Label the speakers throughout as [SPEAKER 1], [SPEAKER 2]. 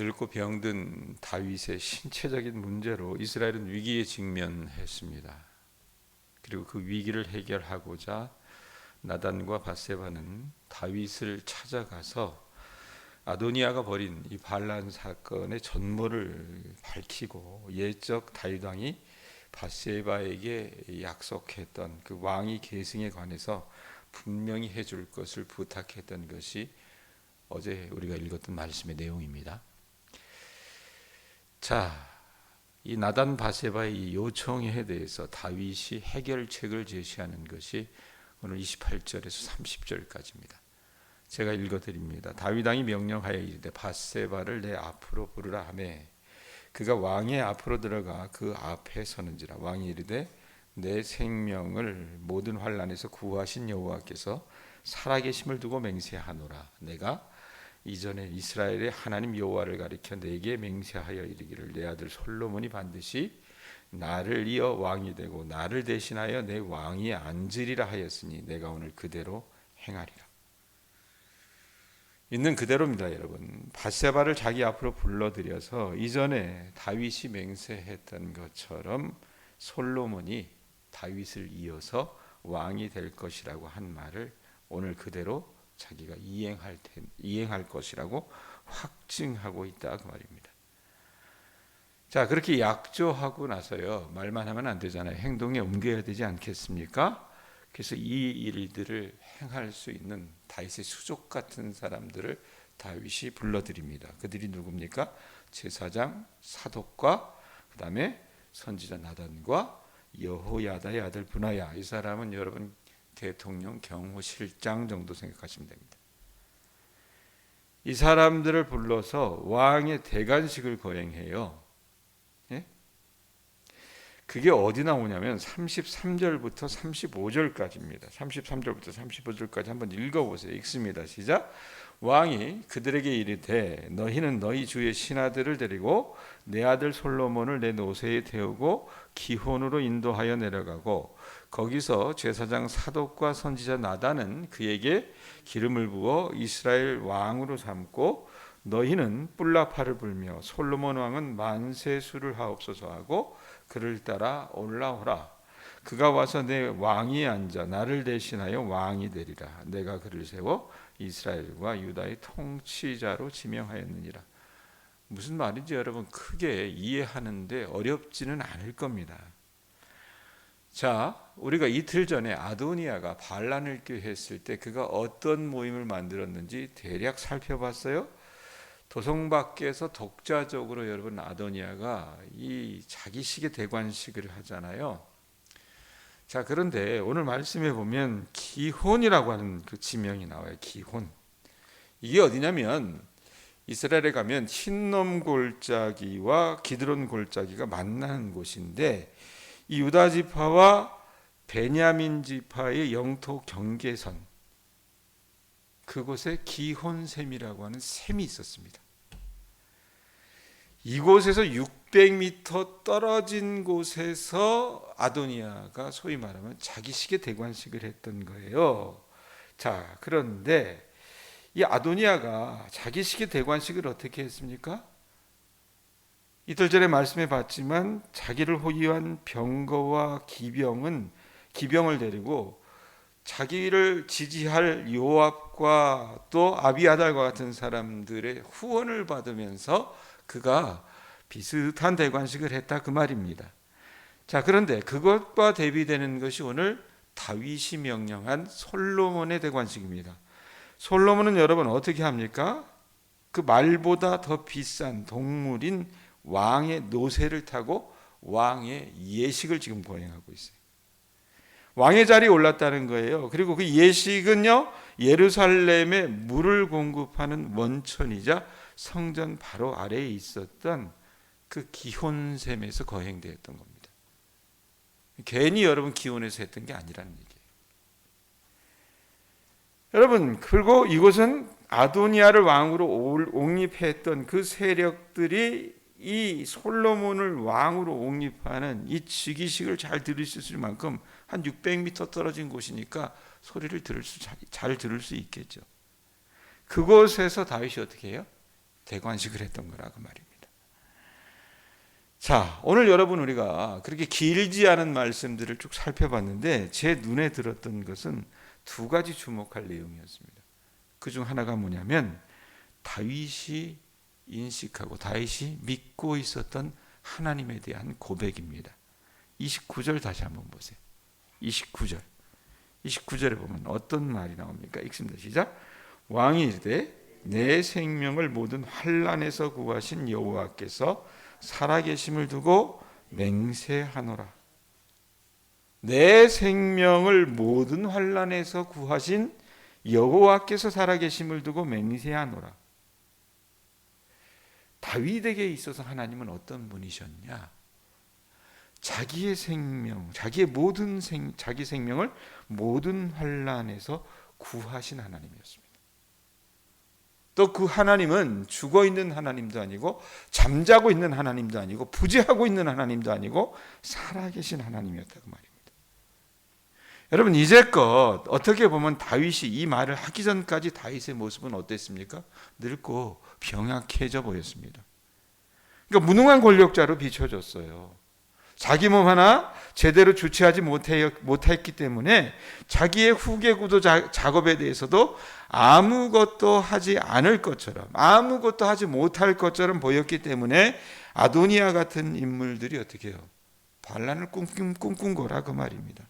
[SPEAKER 1] 늙고 병든 다윗의 신체적인 문제로 이스라엘은 위기에 직면했습니다. 그리고 그 위기를 해결하고자 나단과 밧세바는 다윗을 찾아가서 아도니아가 벌인 이 반란 사건의 전모를 밝히고 옛적 다윗 왕이 밧세바에게 약속했던 그 왕위 계승에 관해서 분명히 해줄 것을 부탁했던 것이 어제 우리가 읽었던 말씀의 내용입니다. 자, 이 나단 밧세바의 이 요청에 대해서 다윗이 해결책을 제시하는 것이 오늘 28절에서 30절까지입니다. 제가 읽어드립니다. 다윗 왕이 명령하여 이르되 밧세바를 내 앞으로 부르라 하매 그가 왕의 앞으로 들어가 그 앞에 서는지라. 왕이 이르되 내 생명을 모든 환난에서 구하신 여호와께서 살아계심을 두고 맹세하노라. 내가 이전에 이스라엘의 하나님 여호와를 가리켜 내게 맹세하여 이르기를 내 아들 솔로몬이 반드시 나를 이어 왕이 되고 나를 대신하여 내 왕위에 앉으리라 하였으니 내가 오늘 그대로 행하리라. 있는 그대로입니다, 여러분. 밧세바를 자기 앞으로 불러들여서 이전에 다윗이 맹세했던 것처럼 솔로몬이 다윗을 이어서 왕이 될 것이라고 한 말을 오늘 그대로 자기가 이행할 것이라고 확증하고 있다 그 말입니다. 자, 그렇게 약조하고 나서요, 말만 하면 안 되잖아요. 행동에 옮겨야 되지 않겠습니까? 그래서 이 일들을 행할 수 있는 다윗의 수족 같은 사람들을 다윗이 불러들입니다. 그들이 누굽니까? 제사장 사독과 그 다음에 선지자 나단과 여호야다의 아들 브나야. 이 사람은 여러분 대통령 경호실장 정도 생각하시면 됩니다. 이 사람들을 불러서 왕의 대관식을 거행해요. 예? 그게 어디 나오냐면 33절부터 35절까지입니다. 33절부터 35절까지 한번 읽어보세요. 읽습니다. 시작. 왕이 그들에게 이르되 너희는 너희 주의 신하들을 데리고 내 아들 솔로몬을 내 노새에 태우고 기혼으로 인도하여 내려가고 거기서 제사장 사독과 선지자 나단은 그에게 기름을 부어 이스라엘 왕으로 삼고 너희는 뿔라파를 불며 솔로몬 왕은 만세 수를 하옵소서 하고 그를 따라 올라오라. 그가 와서 내 왕위에 앉아 나를 대신하여 왕이 되리라. 내가 그를 세워 이스라엘과 유다의 통치자로 지명하였느니라. 무슨 말인지 여러분 크게 이해하는데 어렵지는 않을 겁니다. 자, 우리가 이틀 전에 아도니아가 반란을 꾀했을 때 그가 어떤 모임을 만들었는지 대략 살펴봤어요. 도성 밖에서 독자적으로 여러분 아도니아가 이 자기식의 대관식을 하잖아요. 자, 그런데 오늘 말씀에 보면 기혼이라고 하는 그 지명이 나와요. 기혼. 이게 어디냐면 이스라엘에 가면 흰놈 골짜기와 기드론 골짜기가 만나는 곳인데 이 유다 지파와 베냐민 지파의 영토 경계선 그곳에 기혼샘이라고 하는 샘이 있었습니다. 이곳에서 600m 떨어진 곳에서 아도니아가 소위 말하면 자기식의 대관식을 했던 거예요. 자, 그런데 이 아도니아가 자기식의 대관식을 어떻게 했습니까? 이틀 전에 말씀해 봤지만 자기를 호위한 병거와 기병을 데리고 자기를 지지할 요압과 또 아비아달과 같은 사람들의 후원을 받으면서 그가 비슷한 대관식을 했다 그 말입니다. 자, 그런데 그것과 대비되는 것이 오늘 다윗이 명령한 솔로몬의 대관식입니다. 솔로몬은 여러분 어떻게 합니까? 그 말보다 더 비싼 동물인 왕의 노새를 타고 왕의 예식을 지금 거행하고 있어요. 왕의 자리에 올랐다는 거예요. 그리고 그 예식은요, 예루살렘에 물을 공급하는 원천이자 성전 바로 아래에 있었던 그 기혼샘에서 거행되었던 겁니다. 괜히 여러분 기혼에서 했던 게 아니라는 얘기예요. 여러분, 그리고 이곳은 아도니아를 왕으로 옹립했던 그 세력들이 이 솔로몬을 왕으로 옹립하는 이 즉위식을 잘 들을 수 있을 만큼 한 600m 떨어진 곳이니까 소리를 잘 들을 수 있겠죠. 그곳에서 다윗이 어떻게 해요? 대관식을 했던 거라고 말입니다. 자, 오늘 여러분 우리가 그렇게 길지 않은 말씀들을 쭉 살펴봤는데 제 눈에 들었던 것은 두 가지 주목할 내용이었습니다. 그중 하나가 뭐냐면 다윗이 인식하고 다윗이 믿고 있었던 하나님에 대한 고백입니다. 29절 다시 한번 보세요. 29절에 보면 어떤 말이 나옵니까? 읽습니다. 시작. 왕이 이르되 내 생명을 모든 환난에서 구하신 여호와께서 살아계심을 두고 맹세하노라. 내 생명을 모든 환난에서 구하신 여호와께서 살아계심을 두고 맹세하노라. 다윗에게 있어서 하나님은 어떤 분이셨냐? 자기의 생명, 자기 생명을 모든 환난에서 구하신 하나님이었습니다. 또 그 하나님은 죽어 있는 하나님도 아니고 잠자고 있는 하나님도 아니고 부재하고 있는 하나님도 아니고 살아계신 하나님이었다고 말입니다. 여러분 이제껏 어떻게 보면 다윗이 이 말을 하기 전까지 다윗의 모습은 어땠습니까? 늙고 병약해져 보였습니다. 그러니까 무능한 권력자로 비춰졌어요. 자기 몸 하나 제대로 주체하지 못했기 때문에 자기의 후계 구도 작업에 대해서도 아무것도 하지 않을 것처럼, 아무것도 하지 못할 것처럼 보였기 때문에 아도니아 같은 인물들이 어떻게 해요? 반란을 꿈꾼 거라 그 말입니다.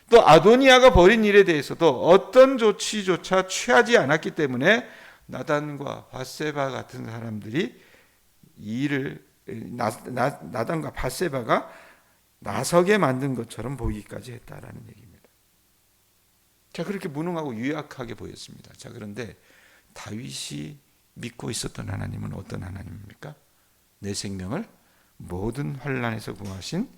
[SPEAKER 1] 또 아도니아가 벌인 일에 대해서도 어떤 조치조차 취하지 않았기 때문에 나단과 밧세바 같은 사람들이 나단과 밧세바가 나서게 만든 것처럼 보이기까지 했다라는 얘기입니다. 자, 그렇게 무능하고 유약하게 보였습니다. 자, 그런데 다윗이 믿고 있었던 하나님은 어떤 하나님입니까? 내 생명을 모든 환난에서 구하신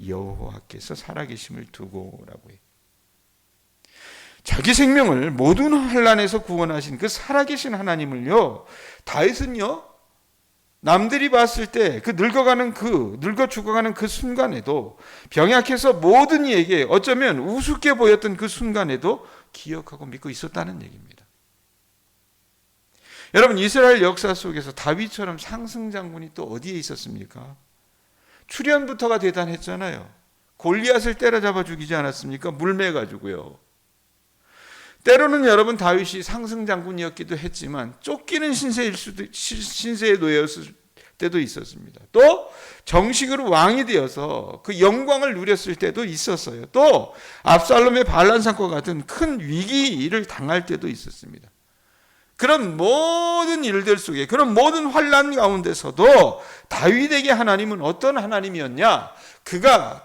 [SPEAKER 1] 여호와께서 살아계심을 두고라고 해요. 자기 생명을 모든 환난에서 구원하신 그 살아계신 하나님을요, 다윗은요, 남들이 봤을 때 늙어 죽어가는 그 순간에도 병약해서 모든 이에게 어쩌면 우습게 보였던 그 순간에도 기억하고 믿고 있었다는 얘기입니다. 여러분 이스라엘 역사 속에서 다윗처럼 상승장군이 또 어디에 있었습니까? 출현부터가 대단했잖아요. 골리앗을 때려잡아 죽이지 않았습니까? 물매가지고요. 때로는 여러분 다윗이 상승장군이었기도 했지만 쫓기는 신세에 놓였을 때도 있었습니다. 또 정식으로 왕이 되어서 그 영광을 누렸을 때도 있었어요. 또 압살롬의 반란사건과 같은 큰 위기를 당할 때도 있었습니다. 그런 모든 일들 속에, 그런 모든 환난 가운데서도 다윗에게 하나님은 어떤 하나님이었냐? 그가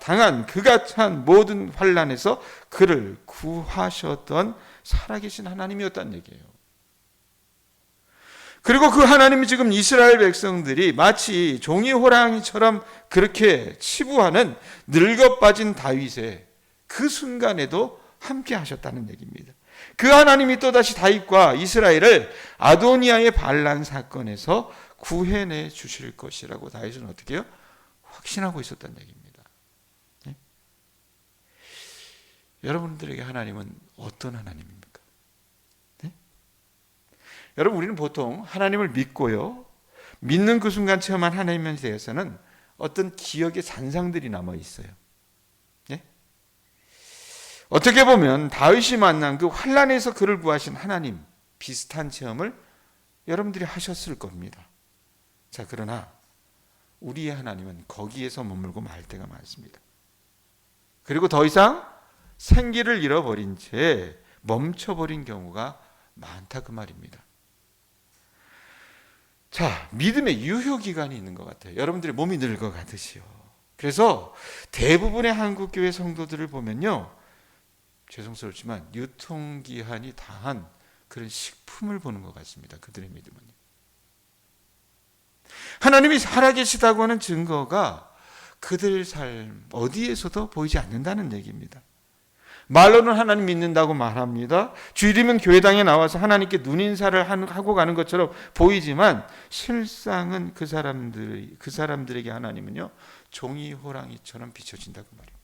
[SPEAKER 1] 찬 모든 환난에서 그를 구하셨던 살아계신 하나님이었다는 얘기예요. 그리고 그 하나님이 지금 이스라엘 백성들이 마치 종이 호랑이처럼 그렇게 치부하는 늙어 빠진 다윗의 그 순간에도 함께 하셨다는 얘기입니다. 그 하나님이 또다시 다윗과 이스라엘을 아도니아의 반란 사건에서 구해내 주실 것이라고 다윗은 어떻게 해요? 확신하고 있었다는 얘기입니다. 네? 여러분들에게 하나님은 어떤 하나님입니까? 네? 여러분 우리는 보통 하나님을 믿고요, 믿는 그 순간 체험한 하나님에 대해서는 어떤 기억의 잔상들이 남아 있어요. 네? 어떻게 보면 다윗이 만난 그 환난에서 그를 구하신 하나님 비슷한 체험을 여러분들이 하셨을 겁니다. 자, 그러나 우리의 하나님은 거기에서 머물고 말 때가 많습니다. 그리고 더 이상 생기를 잃어버린 채 멈춰버린 경우가 많다 그 말입니다. 자, 믿음의 유효기간이 있는 것 같아요. 여러분들의 몸이 늙어가듯이요. 그래서 대부분의 한국교회 성도들을 보면요, 죄송스럽지만 유통기한이 다한 그런 식품을 보는 것 같습니다. 그들의 믿음은요. 하나님이 살아계시다고 하는 증거가 그들 삶 어디에서도 보이지 않는다는 얘기입니다. 말로는 하나님 믿는다고 말합니다. 주일이면 교회당에 나와서 하나님께 눈인사를 하고 가는 것처럼 보이지만 실상은 그 사람들에게 하나님은요, 종이 호랑이처럼 비춰진다고 말입니다.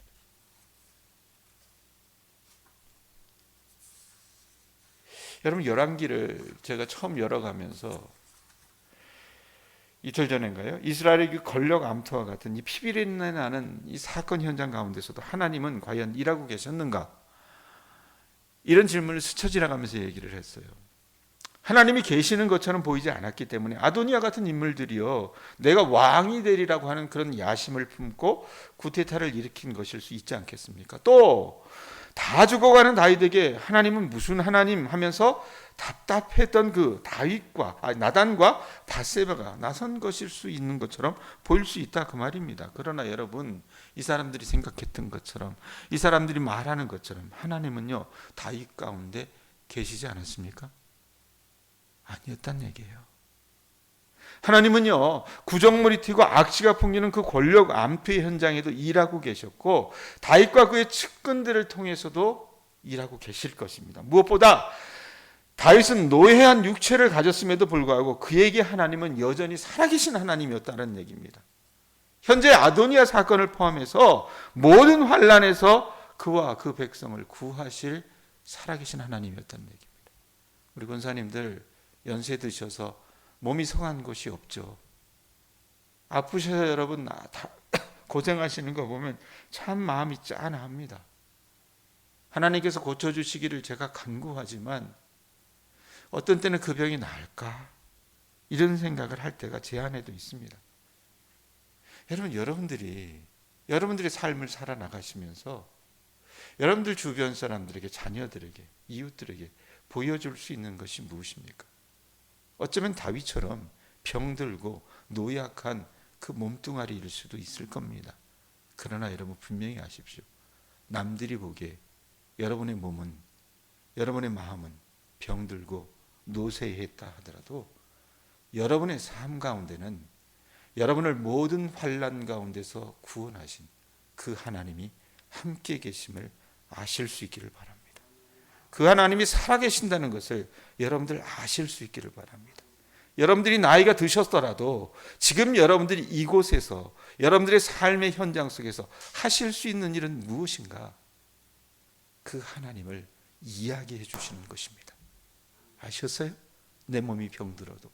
[SPEAKER 1] 여러분 열왕기를 제가 처음 열어가면서 이틀 전인가요? 이스라엘의 그 권력 암투와 같은 이 피비린내 나는 이 사건 현장 가운데서도 하나님은 과연 일하고 계셨는가? 이런 질문을 스쳐 지나가면서 얘기를 했어요. 하나님이 계시는 것처럼 보이지 않았기 때문에 아도니아 같은 인물들이요, 내가 왕이 되리라고 하는 그런 야심을 품고 구테타를 일으킨 것일 수 있지 않겠습니까? 또 다 죽어가는 다윗에게 하나님은 무슨 하나님 하면서 답답했던 그 나단과 밧세바가 나선 것일 수 있는 것처럼 보일 수 있다, 그 말입니다. 그러나 여러분, 이 사람들이 생각했던 것처럼, 이 사람들이 말하는 것처럼 하나님은요 다윗 가운데 계시지 않았습니까? 아니었단 얘기예요. 하나님은요 구정물이 튀고 악취가 풍기는 그 권력 암투의 현장에도 일하고 계셨고, 다윗과 그의 측근들을 통해서도 일하고 계실 것입니다. 무엇보다 다윗은 노예한 육체를 가졌음에도 불구하고 그에게 하나님은 여전히 살아계신 하나님이었다는 얘기입니다. 현재 아도니아 사건을 포함해서 모든 환난에서 그와 그 백성을 구하실 살아계신 하나님이었다는 얘기입니다. 우리 권사님들 연세 드셔서 몸이 성한 곳이 없죠. 아프셔서 여러분 고생하시는 거 보면 참 마음이 짠합니다. 하나님께서 고쳐주시기를 제가 간구하지만 어떤 때는 그 병이 나을까, 이런 생각을 할 때가 제 안에도 있습니다. 여러분들이 삶을 살아나가시면서 여러분들 주변 사람들에게, 자녀들에게, 이웃들에게 보여줄 수 있는 것이 무엇입니까? 어쩌면 다윗처럼 병들고 노약한 그 몸뚱아리일 수도 있을 겁니다. 그러나 여러분 분명히 아십시오. 남들이 보기에 여러분의 몸은, 여러분의 마음은 병들고 노쇠했다 하더라도 여러분의 삶 가운데는 여러분을 모든 환난 가운데서 구원하신 그 하나님이 함께 계심을 아실 수 있기를 바랍니다. 그 하나님이 살아계신다는 것을 여러분들 아실 수 있기를 바랍니다. 여러분들이 나이가 드셨더라도 지금 여러분들이 이곳에서 여러분들의 삶의 현장 속에서 하실 수 있는 일은 무엇인가? 그 하나님을 이야기해 주시는 것입니다. 아셨어요? 내 몸이 병들어도,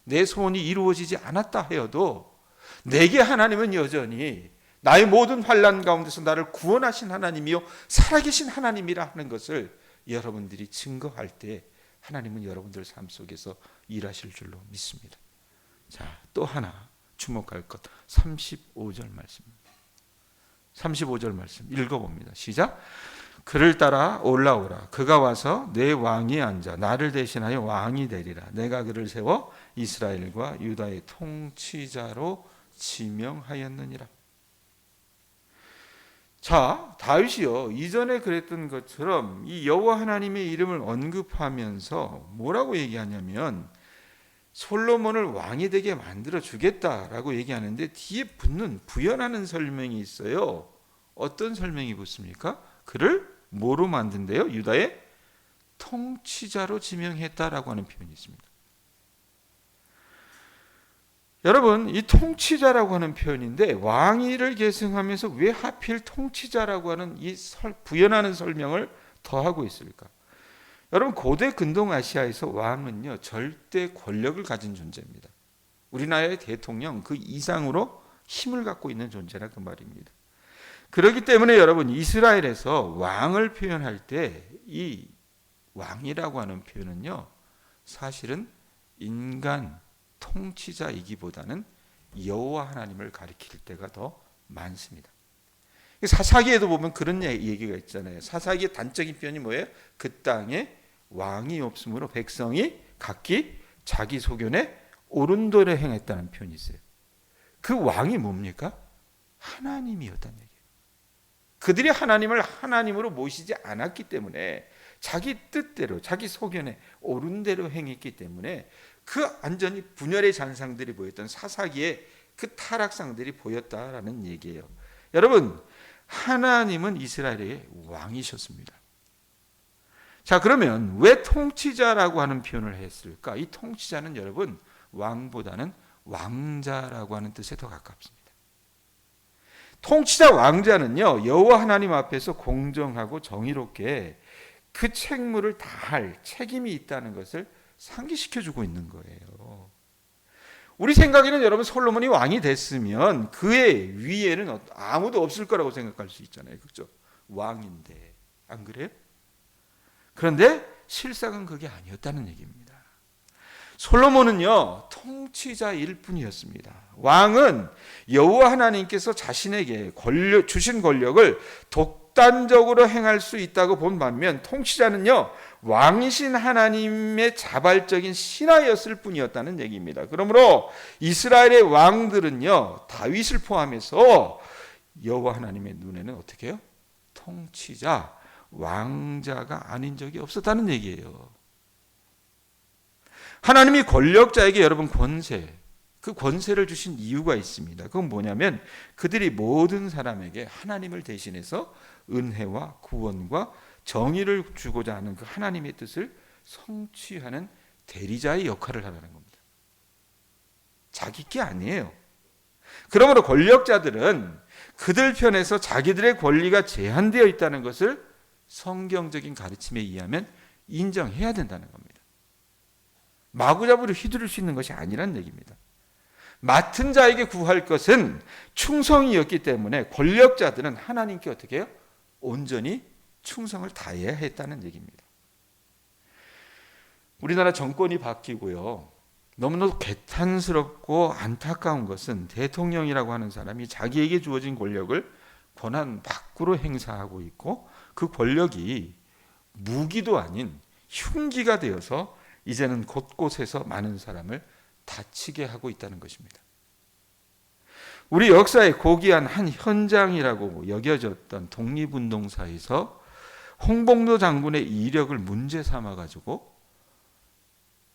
[SPEAKER 1] 내 소원이 이루어지지 않았다 하여도 내게 하나님은 여전히 나의 모든 환난 가운데서 나를 구원하신 하나님이요 살아계신 하나님이라 하는 것을 여러분들이 증거할 때 하나님은 여러분들 삶 속에서 일하실 줄로 믿습니다. 자, 또 하나 주목할 것, 35절 말씀입니다. 35절 말씀 읽어봅니다. 시작. 그를 따라 올라오라. 그가 와서 내 왕위에 앉아 나를 대신하여 왕이 되리라. 내가 그를 세워 이스라엘과 유다의 통치자로 지명하였느니라. 자, 다윗이요 이전에 그랬던 것처럼 이 여호와 하나님의 이름을 언급하면서 뭐라고 얘기하냐면 솔로몬을 왕이 되게 만들어 주겠다라고 얘기하는데 뒤에 부연하는 설명이 있어요. 어떤 설명이 붙습니까? 그를 뭐로 만든대요? 유다의 통치자로 지명했다라고 하는 표현이 있습니다. 여러분, 이 통치자라고 하는 표현인데 왕위를 계승하면서 왜 하필 통치자라고 하는 이 부연하는 설명을 더하고 있을까? 여러분, 고대 근동아시아에서 왕은요 절대 권력을 가진 존재입니다. 우리나라의 대통령 그 이상으로 힘을 갖고 있는 존재라 그 말입니다. 그렇기 때문에 여러분, 이스라엘에서 왕을 표현할 때 이 왕이라고 하는 표현은요 사실은 인간 통치자이기보다는 여호와 하나님을 가리킬 때가 더 많습니다. 사사기에도 보면 그런 얘기가 있잖아요. 사사기의 단적인 표현이 뭐예요? 그 땅에 왕이 없으므로 백성이 각기 자기 소견에 옳은 대로 행했다는 표현이 있어요. 그 왕이 뭡니까? 하나님이었다는 얘기예요. 그들이 하나님을 하나님으로 모시지 않았기 때문에 자기 뜻대로 자기 소견에 옳은 대로 행했기 때문에 그 완전히 분열의 잔상들이 보였던 사사기의 그 타락상들이 보였다라는 얘기예요. 여러분, 하나님은 이스라엘의 왕이셨습니다. 자, 그러면 왜 통치자라고 하는 표현을 했을까? 이 통치자는 여러분 왕보다는 왕자라고 하는 뜻에 더 가깝습니다. 통치자 왕자는요 여호와 하나님 앞에서 공정하고 정의롭게 그 책무를 다할 책임이 있다는 것을 상기시켜주고 있는 거예요. 우리 생각에는 여러분 솔로몬이 왕이 됐으면 그의 위에는 아무도 없을 거라고 생각할 수 있잖아요. 그렇죠? 왕인데. 안 그래요? 그런데 실상은 그게 아니었다는 얘기입니다. 솔로몬은요, 통치자일 뿐이었습니다. 왕은 여호와 하나님께서 자신에게 주신 권력을 독단적으로 행할 수 있다고 본 반면, 통치자는요, 왕이신 하나님의 자발적인 신하였을 뿐이었다는 얘기입니다. 그러므로 이스라엘의 왕들은요, 다윗을 포함해서 여호와 하나님의 눈에는 어떻게 해요? 통치자, 왕자가 아닌 적이 없었다는 얘기예요. 하나님이 권력자에게 여러분 그 권세를 주신 이유가 있습니다. 그건 뭐냐면 그들이 모든 사람에게 하나님을 대신해서 은혜와 구원과 정의를 주고자 하는 그 하나님의 뜻을 성취하는 대리자의 역할을 하라는 겁니다. 자기 게 아니에요. 그러므로 권력자들은 그들 편에서 자기들의 권리가 제한되어 있다는 것을 성경적인 가르침에 의하면 인정해야 된다는 겁니다. 마구잡이로 휘두를 수 있는 것이 아니란 얘기입니다. 맡은 자에게 구할 것은 충성이었기 때문에 권력자들은 하나님께 어떻게 해요? 온전히 충성을 다해야 했다는 얘기입니다. 우리나라 정권이 바뀌고요. 너무나도 개탄스럽고 안타까운 것은 대통령이라고 하는 사람이 자기에게 주어진 권력을 권한 밖으로 행사하고 있고 그 권력이 무기도 아닌 흉기가 되어서 이제는 곳곳에서 많은 사람을 다치게 하고 있다는 것입니다. 우리 역사의 고귀한 한 현장이라고 여겨졌던 독립운동사에서 홍봉도 장군의 이력을 문제 삼아가지고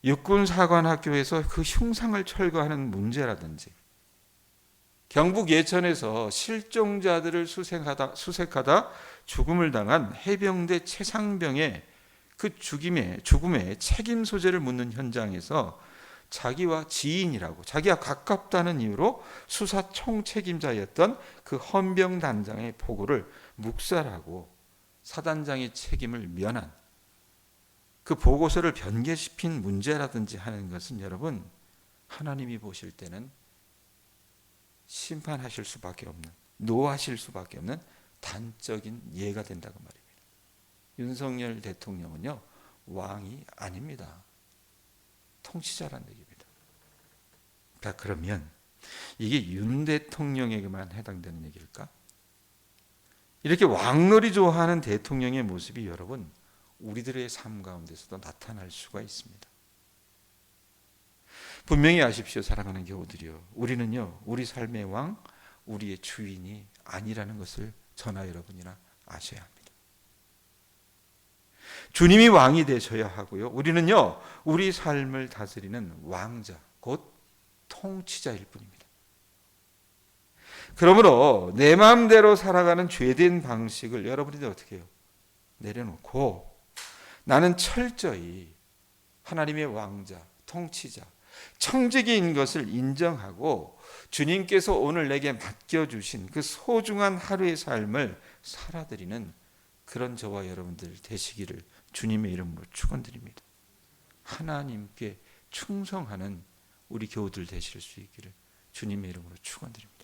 [SPEAKER 1] 육군사관학교에서 그 흉상을 철거하는 문제라든지 경북 예천에서 실종자들을 수색하다 죽음을 당한 해병대 최상병의 그 죽음의 책임 소재를 묻는 현장에서 자기와 지인이라고 자기와 가깝다는 이유로 수사 총책임자였던 그 헌병단장의 보고를 묵살하고 사단장의 책임을 면한 그 보고서를 변개시킨 문제라든지 하는 것은 여러분 하나님이 보실 때는 심판하실 수밖에 없는 노하실 수밖에 없는 단적인 예가 된다고 말입니다. 윤석열 대통령은요 왕이 아닙니다. 통치자라는 얘기입니다. 자, 그러면 이게 윤 대통령에게만 해당되는 얘기일까? 이렇게 왕놀이 좋아하는 대통령의 모습이 여러분 우리들의 삶 가운데서도 나타날 수가 있습니다. 분명히 아십시오, 사랑하는 교우들이요. 우리는요 우리 삶의 왕, 우리의 주인이 아니라는 것을 저나 여러분이나 아셔야 합니다. 주님이 왕이 되셔야 하고요. 우리는요 우리 삶을 다스리는 왕자, 곧 통치자일 뿐입니다. 그러므로 내 마음대로 살아가는 죄된 방식을 여러분이 어떻게 해요? 내려놓고 나는 철저히 하나님의 왕자, 통치자, 청지기인 것을 인정하고 주님께서 오늘 내게 맡겨주신 그 소중한 하루의 삶을 살아드리는 그런 저와 여러분들 되시기를 주님의 이름으로 축원드립니다. 하나님께 충성하는 우리 교우들 되실 수 있기를 주님의 이름으로 축원드립니다.